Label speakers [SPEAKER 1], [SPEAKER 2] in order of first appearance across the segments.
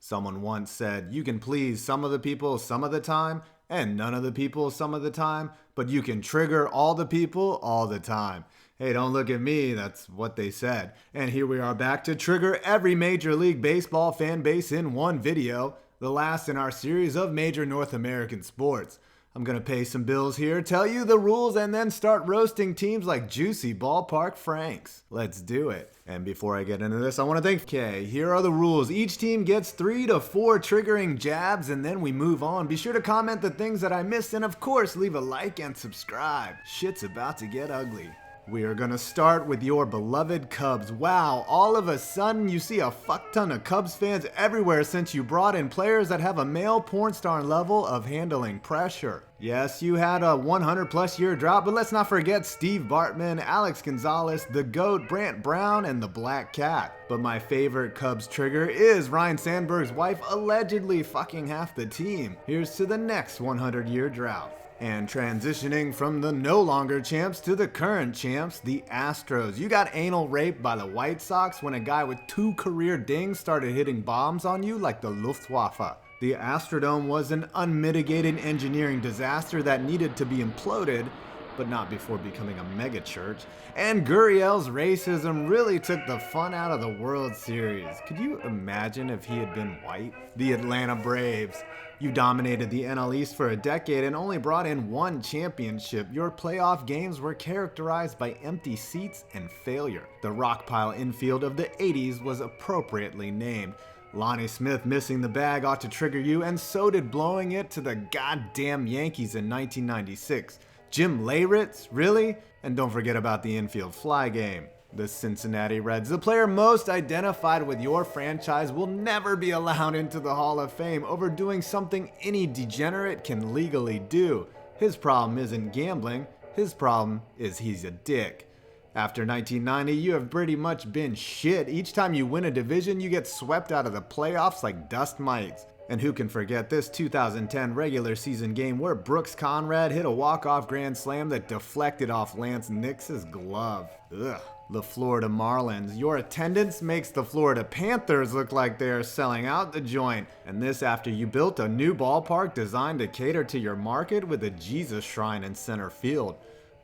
[SPEAKER 1] Someone once said, you can please some of the people some of the time, and none of the people some of the time, but you can trigger all the people all the time. Hey, don't look at me, that's what they said. And here we are back to trigger every Major League Baseball fan base in one video, the last in our series of major North American sports. I'm gonna pay some bills here, tell you the rules, and then start roasting teams like Juicy Ballpark Franks. Let's do it. And before I get into this, I want to thank Okay, here are the rules. Each team gets 3 to 4 triggering jabs, and then we move on. Be sure to comment the things that I missed, and of course, leave a like and subscribe. Shit's about to get ugly. We are gonna start with your beloved Cubs. Wow, all of a sudden you see a fuck ton of Cubs fans everywhere since you brought in players that have a male porn star level of handling pressure. Yes, you had a 100+ year drought, but let's not forget Steve Bartman, Alex Gonzalez, the GOAT, Brant Brown, and the Black Cat. But my favorite Cubs trigger is Ryne Sandberg's wife allegedly fucking half the team. Here's to the next 100-year drought. And transitioning from the no longer champs to the current champs, the Astros. You got anal raped by the White Sox when a guy with 2 career dings started hitting bombs on you like the Luftwaffe. The Astrodome was an unmitigated engineering disaster that needed to be imploded, but not before becoming a megachurch. And Gurriel's racism really took the fun out of the World Series. Could you imagine if he had been white? The Atlanta Braves. You dominated the NL East for a decade and only brought in 1 championship. Your playoff games were characterized by empty seats and failure. The rockpile infield of the 80s was appropriately named. Lonnie Smith missing the bag ought to trigger you, and so did blowing it to the goddamn Yankees in 1996. Jim Leyritz, really? And don't forget about the infield fly game. The Cincinnati Reds, the player most identified with your franchise, will never be allowed into the Hall of Fame over doing something any degenerate can legally do. His problem isn't gambling, his problem is he's a dick. After 1990, you have pretty much been shit. Each time you win a division, you get swept out of the playoffs like dust mites. And who can forget this 2010 regular season game where Brooks Conrad hit a walk-off grand slam that deflected off Lance Nix's glove. Ugh. The Florida Marlins. Your attendance makes the Florida Panthers look like they are selling out the joint. And this after you built a new ballpark designed to cater to your market with a Jesus shrine in center field.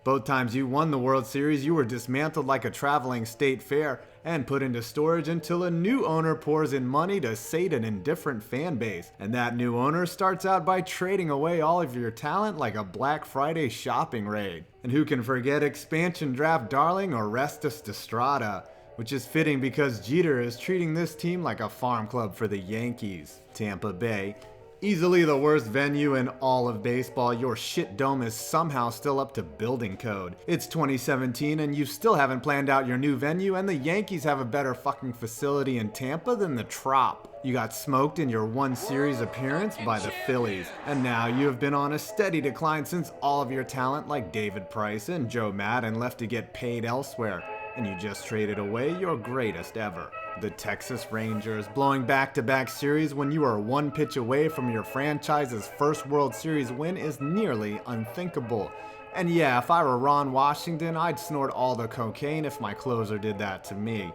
[SPEAKER 1] Both times you won the World Series, you were dismantled like a traveling state fair and put into storage until a new owner pours in money to sate an indifferent fan base. And that new owner starts out by trading away all of your talent like a Black Friday shopping raid. And who can forget expansion draft darling Orestes Destrada, which is fitting because Jeter is treating this team like a farm club for the Yankees. Tampa Bay. Easily the worst venue in all of baseball, your shit dome is somehow still up to building code. It's 2017 and you still haven't planned out your new venue, and the Yankees have a better fucking facility in Tampa than the Trop. You got smoked in your 1 series appearance by the Phillies, and now you have been on a steady decline since all of your talent like David Price and Joe Maddon left to get paid elsewhere, and you just traded away your greatest ever. The Texas Rangers, blowing back-to-back series when you are 1 pitch away from your franchise's first World Series win is nearly unthinkable. And yeah, if I were Ron Washington, I'd snort all the cocaine if my closer did that to me.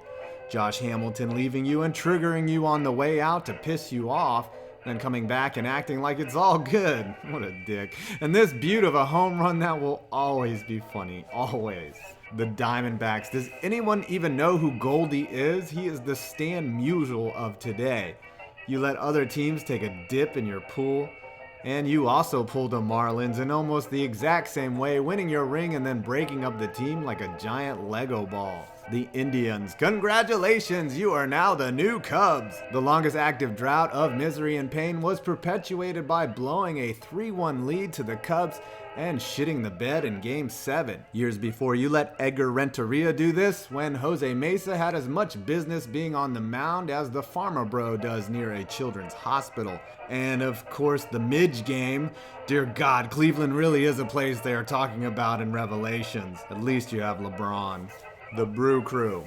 [SPEAKER 1] Josh Hamilton leaving you and triggering you on the way out to piss you off, then coming back and acting like it's all good. What a dick. And this beaut of a home run that will always be funny, always. The Diamondbacks. Does anyone even know who Goldie is? He is the Stan Musial of today. You let other teams take a dip in your pool, and you also pulled the Marlins in almost the exact same way, winning your ring and then breaking up the team like a giant Lego ball. The Indians. Congratulations, you are now the new Cubs. The longest active drought of misery and pain was perpetuated by blowing a 3-1 lead to the Cubs and shitting the bed in Game 7. Years before, you let Edgar Renteria do this when Jose Mesa had as much business being on the mound as the Farmer Bro does near a children's hospital. And of course, the Midge game. Dear God, Cleveland really is a place they are talking about in Revelations. At least you have LeBron. The Brew Crew.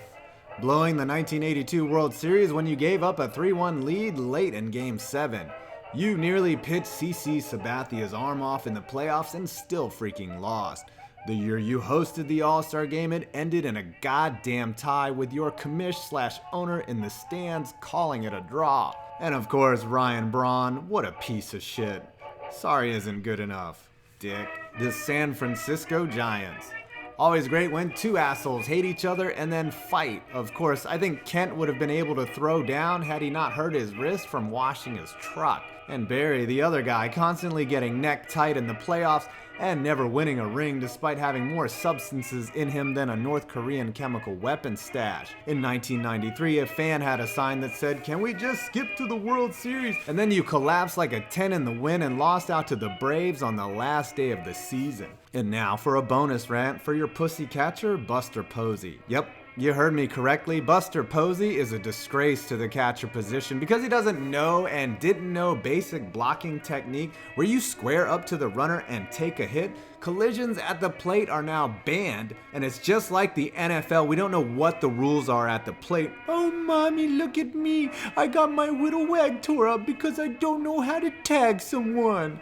[SPEAKER 1] Blowing the 1982 World Series when you gave up a 3-1 lead late in Game 7. You nearly pitched CC Sabathia's arm off in the playoffs and still freaking lost. The year you hosted the All-Star game, it ended in a goddamn tie with your commish/owner in the stands calling it a draw. And of course, Ryan Braun, what a piece of shit. Sorry isn't good enough, dick. The San Francisco Giants. Always great when two assholes hate each other and then fight. Of course, I think Kent would have been able to throw down had he not hurt his wrist from washing his truck. And Barry, the other guy, constantly getting neck tight in the playoffs and never winning a ring despite having more substances in him than a North Korean chemical weapon stash. In 1993, a fan had a sign that said, "Can we just skip to the World Series?" And then you collapsed like a 10 in the win and lost out to the Braves on the last day of the season. And now for a bonus rant for your pussy catcher, Buster Posey. Yep, you heard me correctly. Buster Posey is a disgrace to the catcher position because he doesn't know and didn't know basic blocking technique where you square up to the runner and take a hit. Collisions at the plate are now banned, and it's just like the NFL. We don't know what the rules are at the plate. "Oh, mommy, look at me. I got my little leg tore up because I don't know how to tag someone."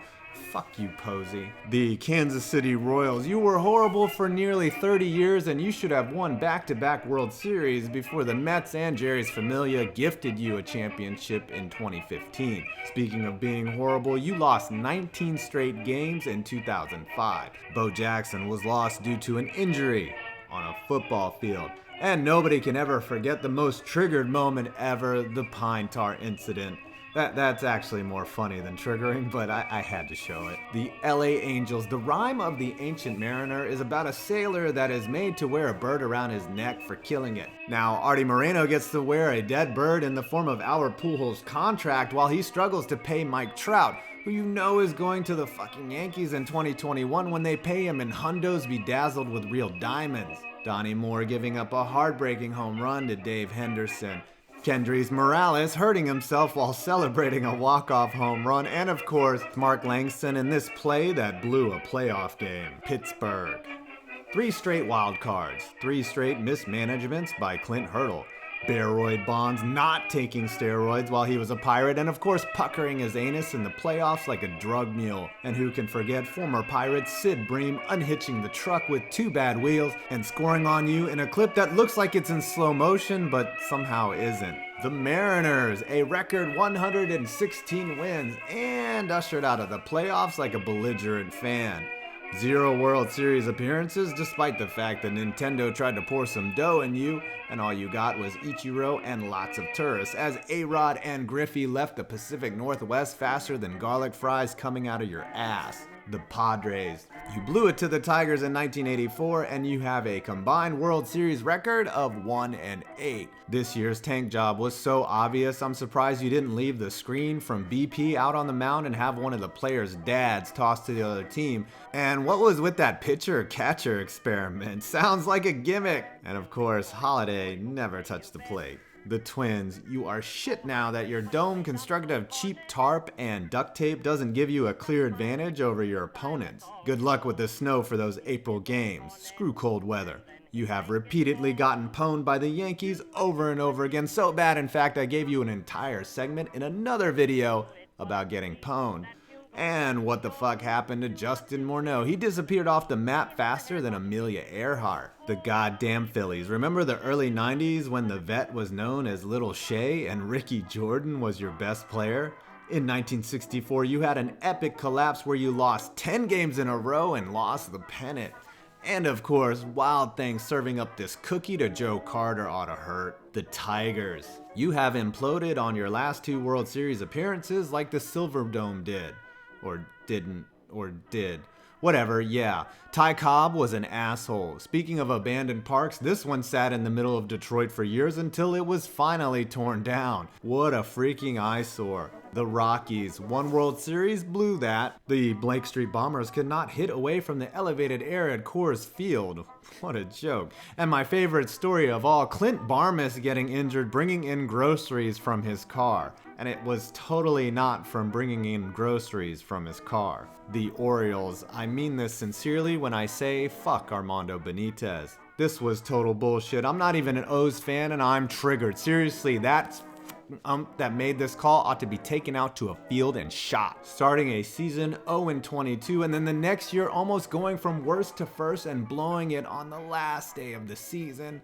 [SPEAKER 1] Fuck you, Posey. The Kansas City Royals. You were horrible for nearly 30 years and you should have won back-to-back World Series before the Mets and Jerry's Familia gifted you a championship in 2015. Speaking of being horrible, you lost 19 straight games in 2005. Bo Jackson was lost due to an injury on a football field. And nobody can ever forget the most triggered moment ever, the pine tar incident. That's actually more funny than triggering, but I had to show it. The LA Angels. The rhyme of the Ancient Mariner is about a sailor that is made to wear a bird around his neck for killing it. Now, Artie Moreno gets to wear a dead bird in the form of Albert Pujols' contract while he struggles to pay Mike Trout, who you know is going to the fucking Yankees in 2021 when they pay him in hundos bedazzled with real diamonds. Donnie Moore giving up a heartbreaking home run to Dave Henderson. Kendrys Morales hurting himself while celebrating a walk-off home run, and of course, Mark Langston in this play that blew a playoff game. Pittsburgh. 3 straight wild cards, 3 straight mismanagements by Clint Hurdle. Baroid Bonds not taking steroids while he was a Pirate, and of course puckering his anus in the playoffs like a drug mule. And who can forget former Pirate Sid Bream unhitching the truck with 2 bad wheels and scoring on you in a clip that looks like it's in slow motion but somehow isn't. The Mariners, a record 116 wins and ushered out of the playoffs like a belligerent fan. 0 World Series appearances despite the fact that Nintendo tried to pour some dough in you and all you got was Ichiro and lots of tourists as A-Rod and Griffey left the Pacific Northwest faster than garlic fries coming out of your ass. The Padres. You blew it to the Tigers in 1984 and you have a combined World Series record of 1-8. This year's tank job was so obvious, I'm surprised you didn't leave the screen from BP out on the mound and have one of the players' dads tossed to the other team. And what was with that pitcher-catcher experiment? Sounds like a gimmick. And of course, Holiday never touched the plate. The Twins, you are shit now that your dome constructed of cheap tarp and duct tape doesn't give you a clear advantage over your opponents. Good luck with the snow for those April games. Screw cold weather. You have repeatedly gotten pwned by the Yankees over and over again, so bad in fact I gave you an entire segment in another video about getting pwned. And what the fuck happened to Justin Morneau? He disappeared off the map faster than Amelia Earhart. The goddamn Phillies. Remember the early 90s when the vet was known as Little Shea and Ricky Jordan was your best player? In 1964, you had an epic collapse where you lost 10 games in a row and lost the pennant. And of course, Wild Thing serving up this cookie to Joe Carter ought to hurt. The Tigers. You have imploded on your last 2 World Series appearances like the Silverdome did. Or didn't, or did. Whatever, yeah. Ty Cobb was an asshole. Speaking of abandoned parks, this one sat in the middle of Detroit for years until it was finally torn down. What a freaking eyesore. The Rockies, 1 World Series, blew that. The Blake Street Bombers could not hit away from the elevated air at Coors Field. What a joke. And my favorite story of all, Clint Barmas getting injured bringing in groceries from his car. And it was totally not from bringing in groceries from his car. The Orioles, I mean this sincerely when I say fuck Armando Benitez. This was total bullshit. I'm not even an O's fan and I'm triggered. Seriously, that's that made this call ought to be taken out to a field and shot. Starting a season 0-22 and then the next year almost going from worst to first and blowing it on the last day of the season.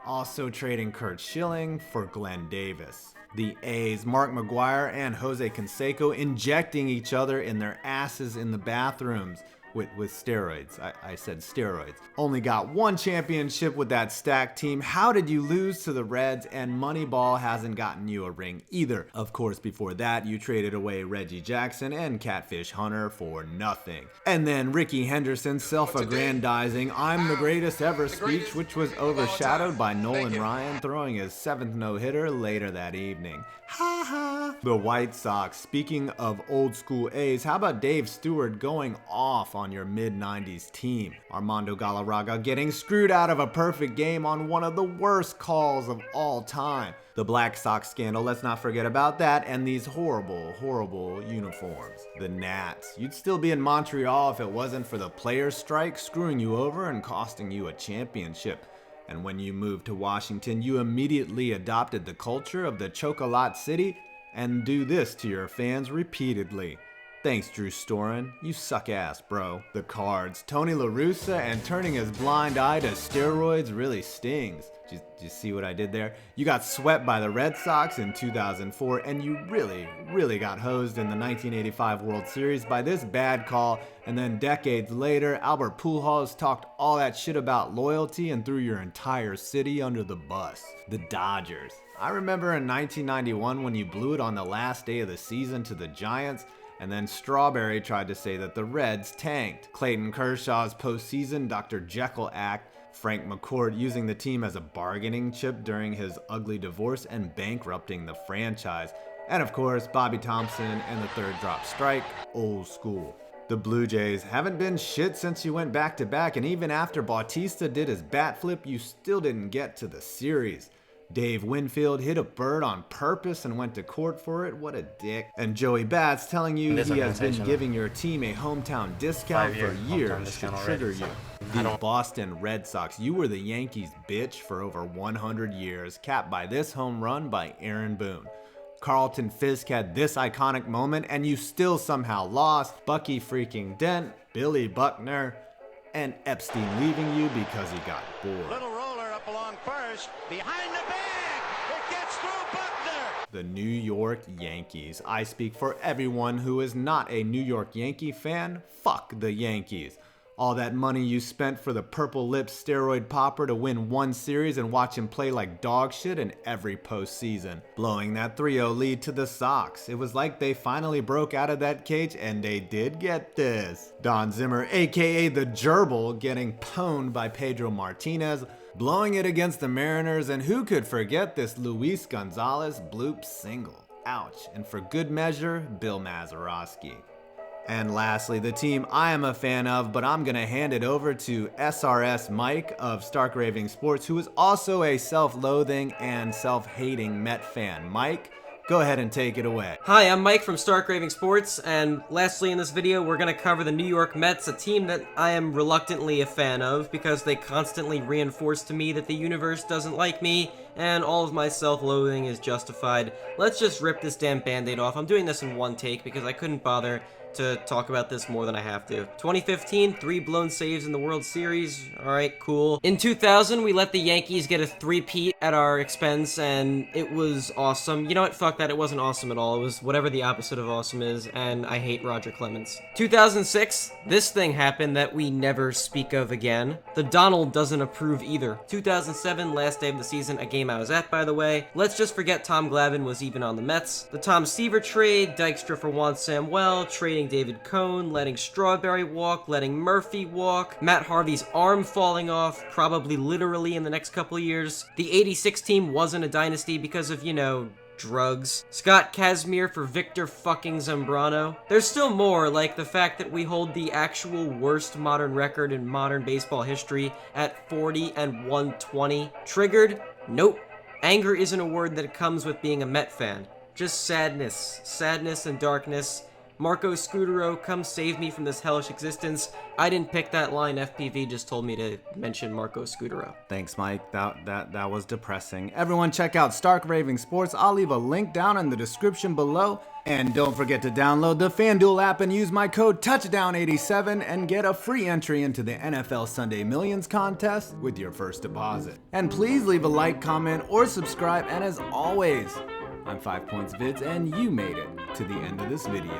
[SPEAKER 1] Also trading Curt Schilling for Glenn Davis. The A's, Mark McGwire and Jose Canseco injecting each other in their asses in the bathrooms with steroids. I said steroids. Only got one championship with that stacked team. How did you lose to the Reds? And Moneyball hasn't gotten you a ring either. Of course, before that, you traded away Reggie Jackson and Catfish Hunter for nothing. And then Ricky Henderson's self-aggrandizing "I'm the greatest ever" speech, which was overshadowed by Nolan Ryan throwing his 7th no-hitter later that evening. Ha ha. The White Sox, speaking of old school A's, how about Dave Stewart going off on your mid-90s team? Armando Galarraga getting screwed out of a perfect game on one of the worst calls of all time. The Black Sox Scandal, let's not forget about that, and these horrible, horrible uniforms. The Nats, you'd still be in Montreal if it wasn't for the players' strike screwing you over and costing you a championship. And when you moved to Washington, you immediately adopted the culture of the Chocolate City and do this to your fans repeatedly. Thanks, Drew Storen. You suck ass, bro. The Cards, Tony La Russa, and turning his blind eye to steroids really stings. Did you see what I did there? You got swept by the Red Sox in 2004, and you really got hosed in the 1985 World Series by this bad call, and then decades later, Albert Pujols talked all that shit about loyalty and threw your entire city under the bus. The Dodgers. I remember in 1991 when you blew it on the last day of the season to the Giants, and then Strawberry tried to say that the Reds tanked. Clayton Kershaw's postseason Dr. Jekyll act, Frank McCourt using the team as a bargaining chip during his ugly divorce and bankrupting the franchise. And of course, Bobby Thompson and the third drop strike, old school. The Blue Jays haven't been shit since you went back-to-back, and even after Bautista did his bat flip, you still didn't get to the series. Dave Winfield hit a bird on purpose and went to court for it. What a dick. And Joey Bats telling you he has been giving your team a hometown discount for years to trigger you. The Boston Red Sox, you were the Yankees bitch for over 100 years, capped by this home run by Aaron Boone. Carlton Fisk had this iconic moment and you still somehow lost. Bucky freaking Dent, Billy Buckner, and Epstein leaving you because he got bored.
[SPEAKER 2] Little roller up along first, behind the bag, it gets through Buckner.
[SPEAKER 1] The New York Yankees. I speak for everyone who is not a New York Yankee fan. Fuck the Yankees. All that money you spent for the purple lipped steroid popper to win one series and watch him play like dog shit in every postseason. Blowing that 3-0 lead to the Sox. It was like they finally broke out of that cage, and they did get this. Don Zimmer, aka the Gerbil, getting pwned by Pedro Martinez, blowing it against the Mariners, and who could forget this Luis Gonzalez bloop single? Ouch. And for good measure, Bill Mazeroski. And lastly, the team I am a fan of, but I'm going to hand it over to SRSMIKE of Stark Raving Sports, who is also a self-loathing and self-hating Met fan. Mike, go ahead and take it away.
[SPEAKER 3] Hi, I'm Mike from Stark Raving Sports, and lastly in this video, we're going to cover the New York Mets, a team that I am reluctantly a fan of because they constantly reinforce to me that the universe doesn't like me, and all of my self-loathing is justified. Let's just rip this damn band-aid off. I'm doing this in one take because I couldn't bother to talk about this more than I have to. 2015, 3 blown saves in the World Series. Alright, cool. In 2000, we let the Yankees get a three-peat at our expense, and it was awesome. You know what? Fuck that. It wasn't awesome at all. It was whatever the opposite of awesome is, and I hate Roger Clemens. 2006, this thing happened that we never speak of again. The Donald doesn't approve either. 2007, last day of the season, a game I was at, by the way. Let's just forget Tom Glavine was even on the Mets. The Tom Seaver trade, Dykstra for Juan Samuel, trading David Cohn, letting Strawberry walk, letting Murphy walk, Matt Harvey's arm falling off, probably literally in the next couple of years. The 86 team wasn't a dynasty because of, you know, drugs. Scott Kazmir for Victor fucking Zambrano. There's still more, like the fact that we hold the actual worst modern record in modern baseball history at 40-120. Triggered? Nope. Anger isn't a word that comes with being a Met fan. Just sadness. Sadness and darkness. Marco Scutaro, come save me from this hellish existence. I didn't pick that line. FPV just told me to mention Marco Scutaro.
[SPEAKER 1] Thanks, Mike. That was depressing. Everyone check out Stark Raving Sports. I'll leave a link down in the description below. And don't forget to download the FanDuel app and use my code Touchdown87 and get a free entry into the NFL Sunday Millions contest with your first deposit. And please leave a like, comment, or subscribe. And as always, I'm 5 Points Vids, and you made it to the end of this video.